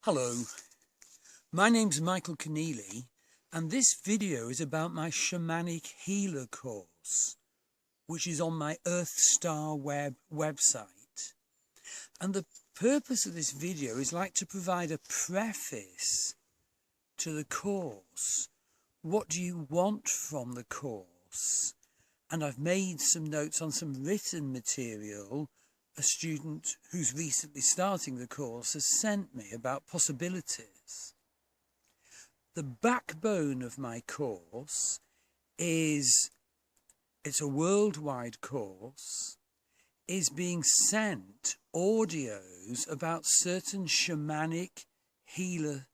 Hello, my name's Michael Keneally, and this video is about my Shamanic Healer course, which is on my Earthstar website. And the purpose of this video is like to provide a preface to the course. What do you want from the course? And I've made some notes on some written material a student who's recently starting the course has sent me about possibilities. The backbone of my course is, it's a worldwide course, is being sent audios about certain shamanic healer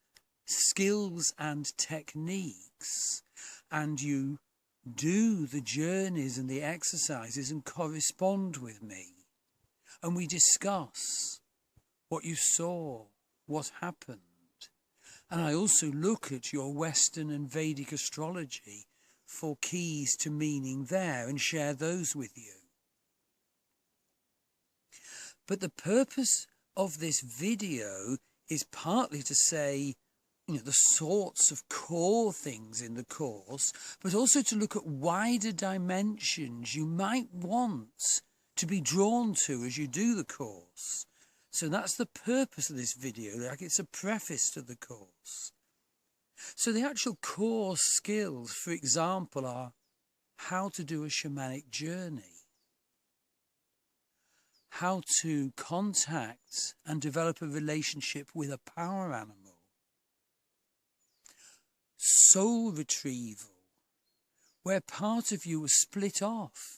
skills and techniques, and you do the journeys and the exercises and correspond with me. And we discuss what you saw, what happened. And I also look at your Western and Vedic astrology for keys to meaning there and share those with you. But the purpose of this video is partly to say, the sorts of core things in the course, but also to look at wider dimensions you might want to be drawn to as you do the course. So that's the purpose of this video, like it's a preface to the course. So the actual core skills, for example, are how to do a shamanic journey, how to contact and develop a relationship with a power animal, soul retrieval, where part of you was split off,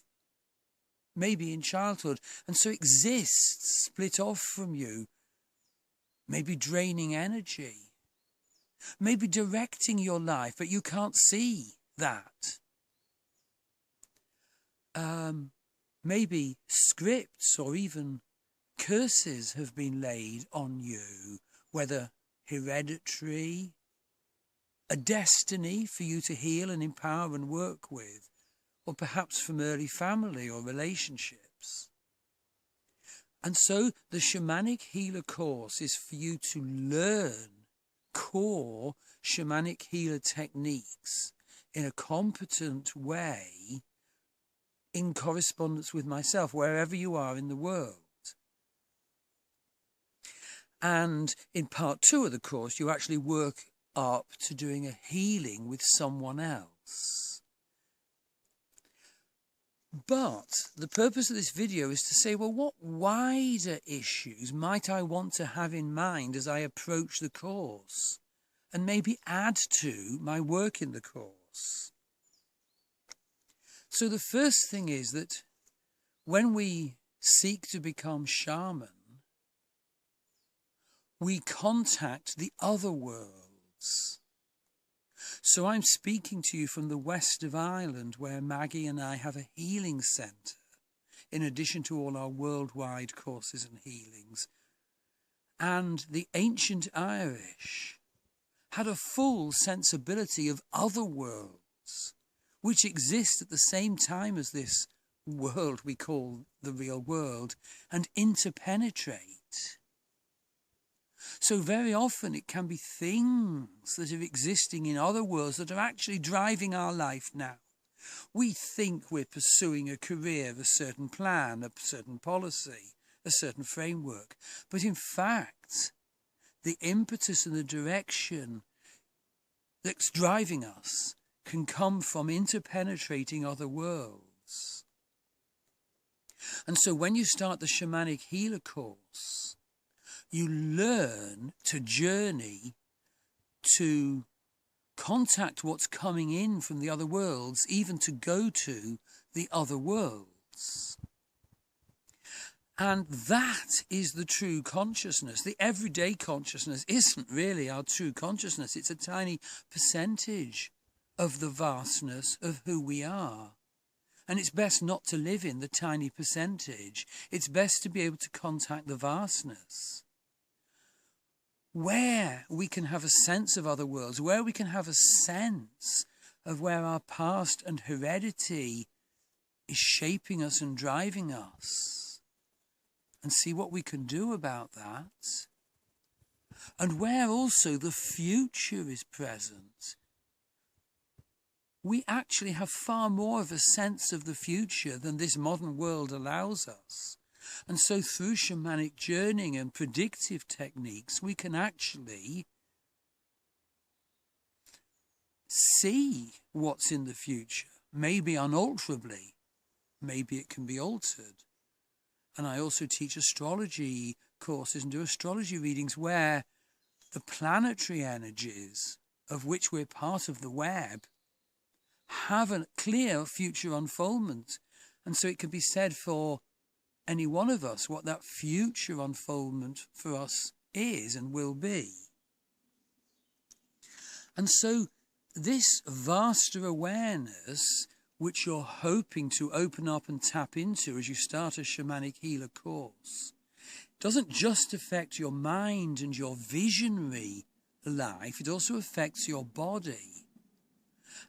maybe in childhood, and so exists split off from you, maybe draining energy, maybe directing your life, but you can't see that. Maybe scripts or even curses have been laid on you, whether hereditary, a destiny for you to heal and empower and work with, or perhaps from early family or relationships. And so the Shamanic Healer course is for you to learn core shamanic healer techniques in a competent way in correspondence with myself, wherever you are in the world. And in part 2 of the course, you actually work up to doing a healing with someone else. But the purpose of this video is to say, well, what wider issues might I want to have in mind as I approach the course, and maybe add to my work in the course? So the first thing is that when we seek to become shaman, we contact the other worlds. So I'm speaking to you from the west of Ireland, where Maggie and I have a healing centre, in addition to all our worldwide courses and healings. And the ancient Irish had a full sensibility of other worlds, which exist at the same time as this world we call the real world, and interpenetrate. So very often it can be things that are existing in other worlds that are actually driving our life now. We think we're pursuing a career, a certain plan, a certain policy, a certain framework. But in fact, the impetus and the direction that's driving us can come from interpenetrating other worlds. And so when you start the Shamanic Healer course, you learn to journey, to contact what's coming in from the other worlds, even to go to the other worlds. And that is the true consciousness. The everyday consciousness isn't really our true consciousness. It's a tiny percentage of the vastness of who we are. And it's best not to live in the tiny percentage. It's best to be able to contact the vastness, where we can have a sense of other worlds, where we can have a sense of where our past and heredity is shaping us and driving us, and see what we can do about that. and where also the future is present, we actually have far more of a sense of the future than this modern world allows us. And so through shamanic journeying and predictive techniques, we can actually see what's in the future, maybe unalterably, maybe it can be altered. And I also teach astrology courses and do astrology readings where the planetary energies, of which we're part of the web, have a clear future unfoldment. And so it can be said for any one of us what that future unfoldment for us is and will be. And so this vaster awareness, which you're hoping to open up and tap into as you start a shamanic healer course, doesn't just affect your mind and your visionary life, it also affects your body.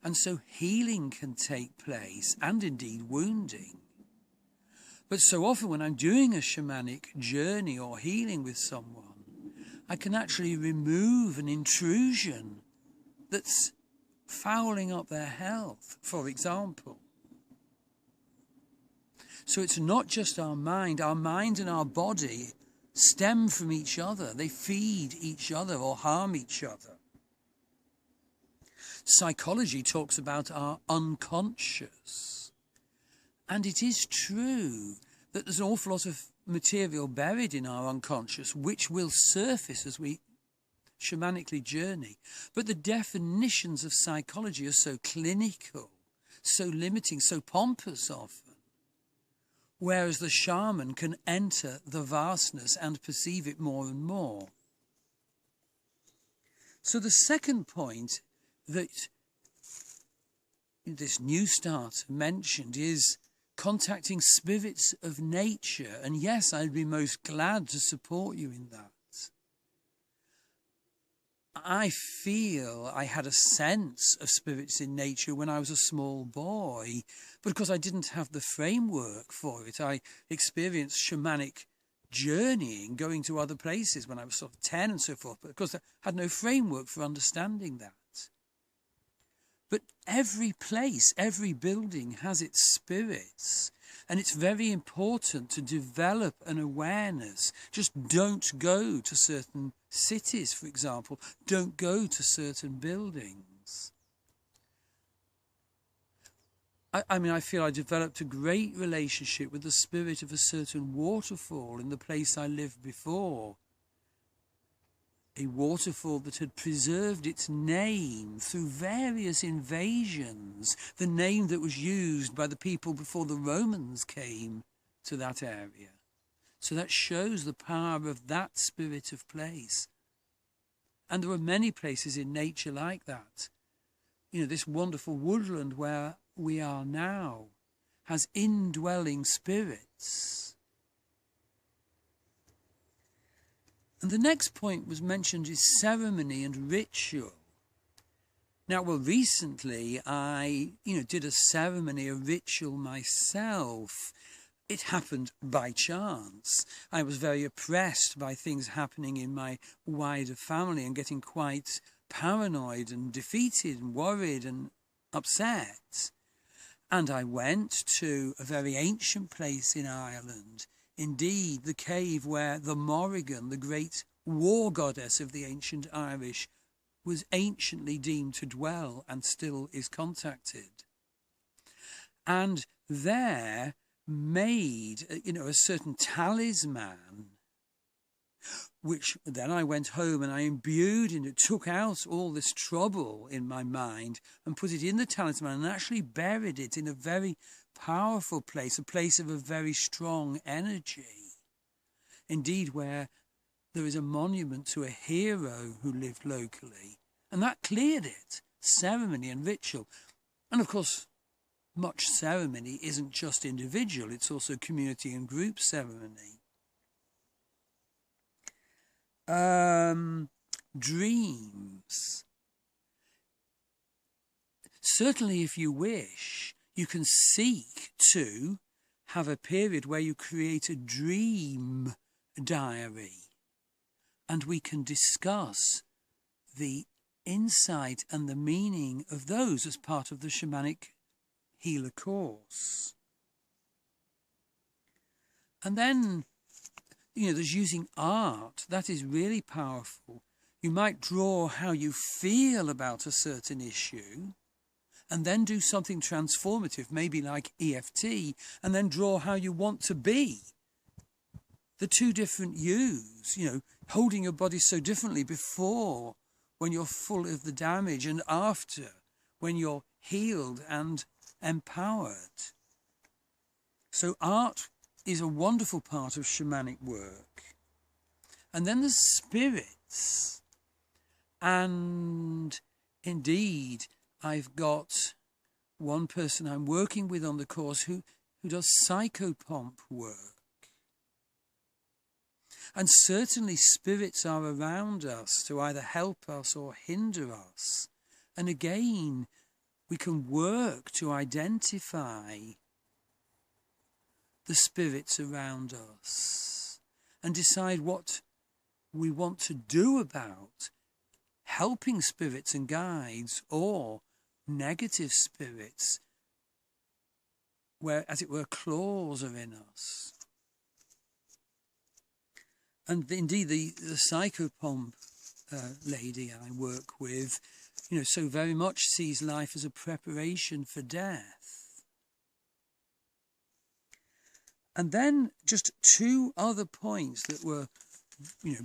And so healing can take place, and indeed wounding. But so often when I'm doing a shamanic journey or healing with someone, I can actually remove an intrusion that's fouling up their health, for example. So it's not just our mind and our body stem from each other. They feed each other or harm each other. Psychology talks about our unconscious. And it is true that there's an awful lot of material buried in our unconscious, which will surface as we shamanically journey. But the definitions of psychology are so clinical, so limiting, so pompous often. Whereas the shaman can enter the vastness and perceive it more and more. So the second point that this new starter mentioned is contacting spirits of nature. And yes, I'd be most glad to support you in that. I feel I had a sense of spirits in nature when I was a small boy, but because I didn't have the framework for it, I experienced shamanic journeying, going to other places when I was sort of 10 and so forth, but of course I had no framework for understanding that. But every place, every building has its spirits, and it's very important to develop an awareness. Just don't go to certain cities, for example. Don't go to certain buildings. I feel I developed a great relationship with the spirit of a certain waterfall in the place I lived before. A waterfall that had preserved its name through various invasions, the name that was used by the people before the Romans came to that area. So that shows the power of that spirit of place. And there are many places in nature like that. You know, this wonderful woodland where we are now has indwelling spirits. And the next point was mentioned is ceremony and ritual. Now, well, recently I, did a ceremony, a ritual myself. It happened by chance. I was very oppressed by things happening in my wider family and getting quite paranoid and defeated and worried and upset. And I went to a very ancient place in Ireland, indeed the cave where the Morrigan, the great war goddess of the ancient Irish, was anciently deemed to dwell and still is contacted. And there made, a certain talisman, which then I went home and I imbued and it took out all this trouble in my mind and put it in the talisman and actually buried it in a very powerful place, a place of a very strong energy. Indeed, where there is a monument to a hero who lived locally. And that cleared it, ceremony and ritual. And of course, much ceremony isn't just individual, it's also community and group ceremony. Dreams. Certainly, if you wish, you can seek to have a period where you create a dream diary. and we can discuss the insight and the meaning of those as part of the shamanic healer course. And then, there's using art. That is really powerful. You might draw how you feel about a certain issue and then do something transformative, maybe like EFT, and then draw how you want to be. The two different yous, holding your body so differently before, when you're full of the damage, and after, when you're healed and empowered. So art is a wonderful part of shamanic work. And then there's spirits. And indeed, I've got one person I'm working with on the course who does psychopomp work. And certainly spirits are around us to either help us or hinder us. And again, we can work to identify the spirits around us and decide what we want to do about helping spirits and guides or negative spirits where, as it were, claws are in us. And indeed, the psychopomp lady I work with, so very much sees life as a preparation for death. And then just two other points that were,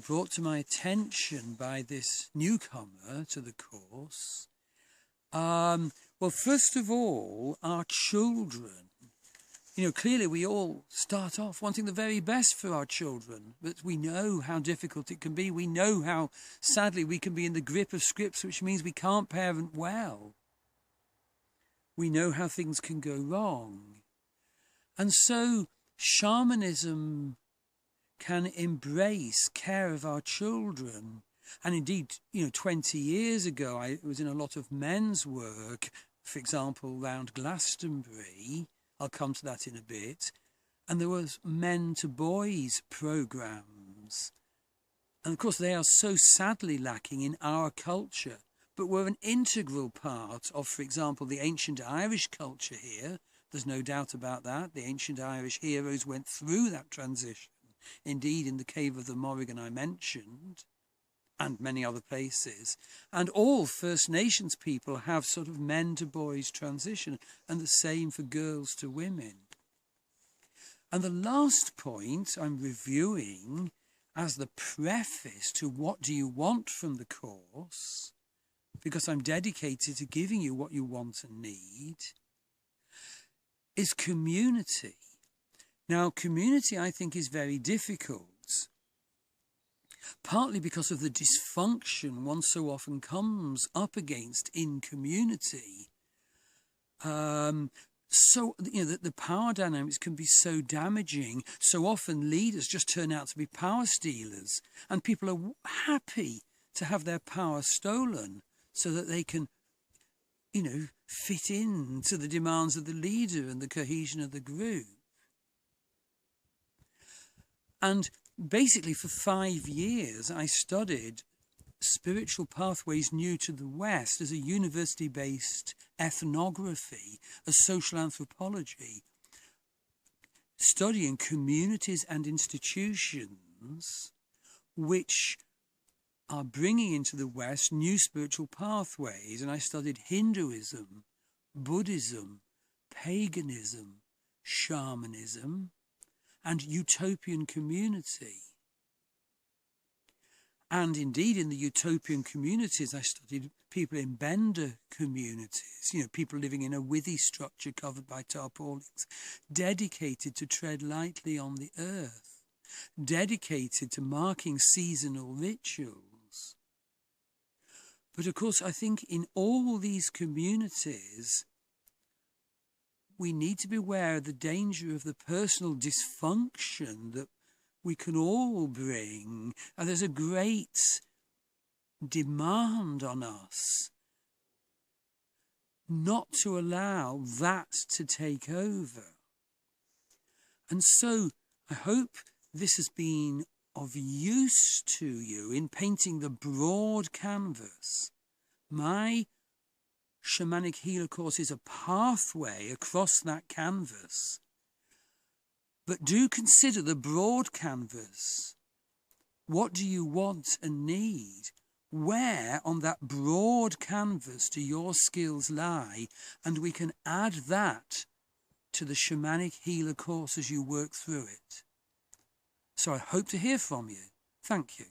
brought to my attention by this newcomer to the course. Well, first of all, our children. Clearly we all start off wanting the very best for our children, but we know how difficult it can be. We know how, sadly, we can be in the grip of scripts, which means we can't parent well. We know how things can go wrong. And so shamanism can embrace care of our children. And indeed, 20 years ago, I was in a lot of men's work, for example, around Glastonbury. I'll come to that in a bit. And there was men to boys programs. And of course, they are so sadly lacking in our culture, but were an integral part of, for example, the ancient Irish culture here. There's no doubt about that. The ancient Irish heroes went through that transition. Indeed, in the Cave of the Morrigan I mentioned, and many other places. And all First Nations people have sort of men to boys transition, and the same for girls to women. And the last point I'm reviewing as the preface to what do you want from the course, because I'm dedicated to giving you what you want and need, is community. Now, community, I think, is very difficult. Partly because of the dysfunction one so often comes up against in community. The power dynamics can be so damaging. So often leaders just turn out to be power stealers, and people are happy to have their power stolen so that they can, fit in to the demands of the leader and the cohesion of the group. And basically, for 5 years, I studied spiritual pathways new to the West as a university-based ethnography, a social anthropology, studying communities and institutions which are bringing into the West new spiritual pathways. And I studied Hinduism, Buddhism, paganism, shamanism, and utopian community. And indeed, in the utopian communities, I studied people in Bender communities, people living in a withy structure covered by tarpaulins, dedicated to tread lightly on the earth, dedicated to marking seasonal rituals. But of course, I think in all these communities, we need to be aware of the danger of the personal dysfunction that we can all bring. And there's a great demand on us not to allow that to take over. And so I hope this has been of use to you in painting the broad canvas, my Shamanic Healer course is a pathway across that canvas. But do consider the broad canvas. What do you want and need? Where on that broad canvas do your skills lie? And we can add that to the Shamanic Healer course as you work through it. So I hope to hear from you. Thank you.